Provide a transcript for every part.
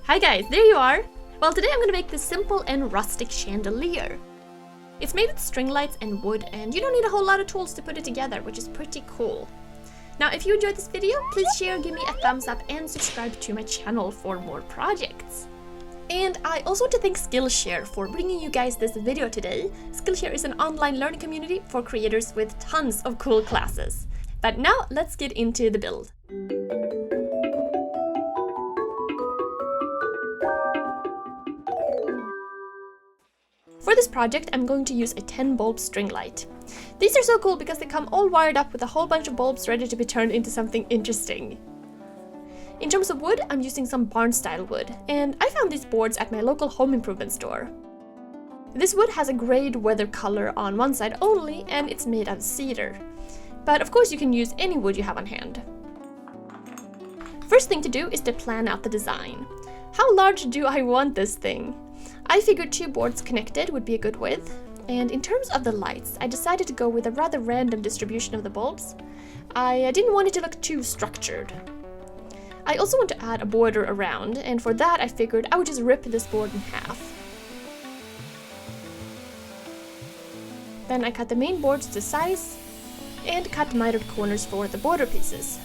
Hi guys, there you are! Well, today I'm gonna make this simple and rustic chandelier. It's made with string lights and wood, and you don't need a whole lot of tools to put it together, which is pretty cool. Now, if you enjoyed this video, please share, give me a thumbs up, and subscribe to my channel for more projects. And I also want to thank Skillshare for bringing you guys this video today. Skillshare is an online learning community for creators with tons of cool classes. But now, let's get into the build. For this project, I'm going to use a 10-bulb string light. These are so cool because they come all wired up with a whole bunch of bulbs ready to be turned into something interesting. In terms of wood, I'm using some barn-style wood, and I found these boards at my local home improvement store. This wood has a grayed weather color on one side only, and it's made of cedar. But of course you can use any wood you have on hand. First thing to do is to plan out the design. How large do I want this thing? I figured 2 boards connected would be a good width, and in terms of the lights, I decided to go with a rather random distribution of the bulbs. I didn't want it to look too structured. I also want to add a border around, and for that I figured I would just rip this board in half. Then I cut the main boards to size, and cut mitered corners for the border pieces.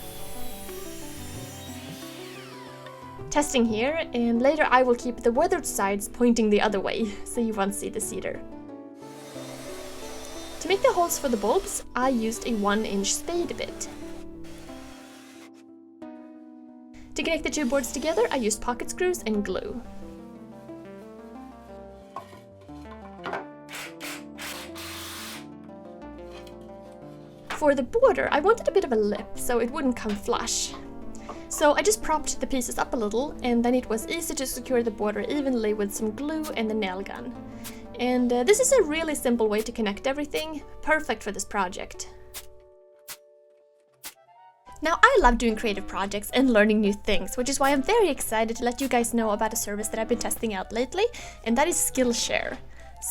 Testing here, and later I will keep the weathered sides pointing the other way, so you won't see the cedar. To make the holes for the bulbs, I used a 1-inch spade bit. To connect the 2 boards together, I used pocket screws and glue. For the border, I wanted a bit of a lip, so it wouldn't come flush. So I just propped the pieces up a little, and then it was easy to secure the border evenly with some glue and a nail gun. And this is a really simple way to connect everything, perfect for this project. Now, I love doing creative projects and learning new things, which is why I'm very excited to let you guys know about a service that I've been testing out lately, and that is Skillshare.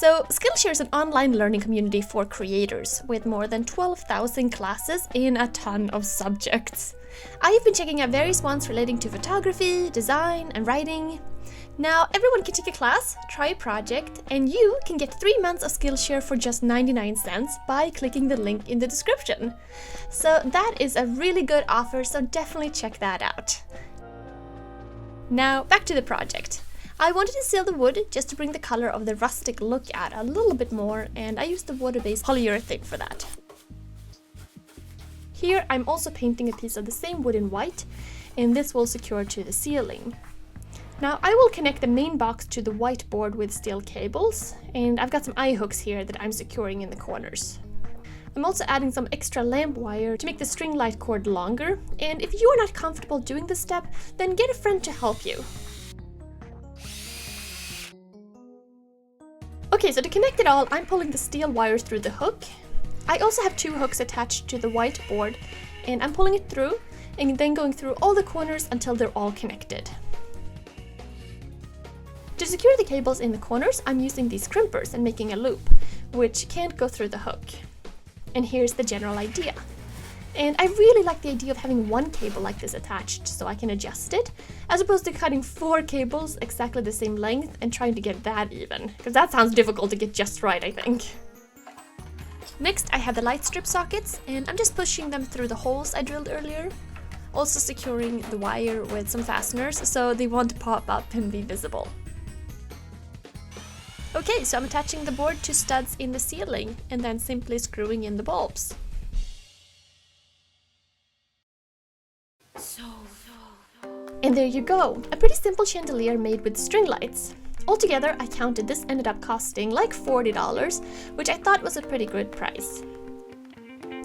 So, Skillshare is an online learning community for creators with more than 12,000 classes in a ton of subjects. I have been checking out various ones relating to photography, design, and writing. Now, everyone can take a class, try a project, and you can get 3 months of Skillshare for just 99 cents by clicking the link in the description. So that is a really good offer, so definitely check that out. Now, back to the project. I wanted to seal the wood just to bring the color of the rustic look out a little bit more, and I used the water-based polyurethane for that. Here I'm also painting a piece of the same wood in white, and this will secure to the ceiling. Now I will connect the main box to the white board with steel cables, and I've got some eye hooks here that I'm securing in the corners. I'm also adding some extra lamp wire to make the string light cord longer, and if you are not comfortable doing this step, then get a friend to help you. Okay, so to connect it all, I'm pulling the steel wires through the hook. I also have 2 hooks attached to the white board, and I'm pulling it through, and then going through all the corners until they're all connected. To secure the cables in the corners, I'm using these crimpers and making a loop, which can't go through the hook. And here's the general idea. And I really like the idea of having 1 cable like this attached so I can adjust it, as opposed to cutting 4 cables exactly the same length and trying to get that even, because that sounds difficult to get just right, I think. Next, I have the light strip sockets, and I'm just pushing them through the holes I drilled earlier, also securing the wire with some fasteners so they won't pop up and be visible. Okay, so I'm attaching the board to studs in the ceiling, and then simply screwing in the bulbs. And there you go, a pretty simple chandelier made with string lights. Altogether, I counted this ended up costing like $40, which I thought was a pretty good price.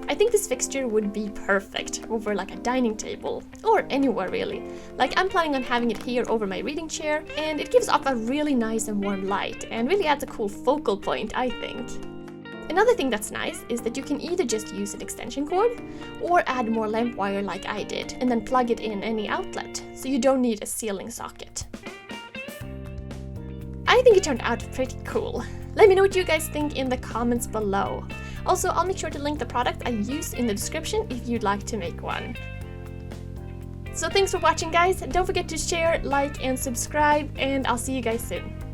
I think this fixture would be perfect over like a dining table, or anywhere really. Like I'm planning on having it here over my reading chair, and it gives off a really nice and warm light, and really adds a cool focal point, I think. Another thing that's nice is that you can either just use an extension cord, or add more lamp wire like I did, and then plug it in any outlet, so you don't need a ceiling socket. I think it turned out pretty cool. Let me know what you guys think in the comments below. Also, I'll make sure to link the product I used in the description if you'd like to make one. So thanks for watching, guys. Don't forget to share, like, and subscribe, and I'll see you guys soon.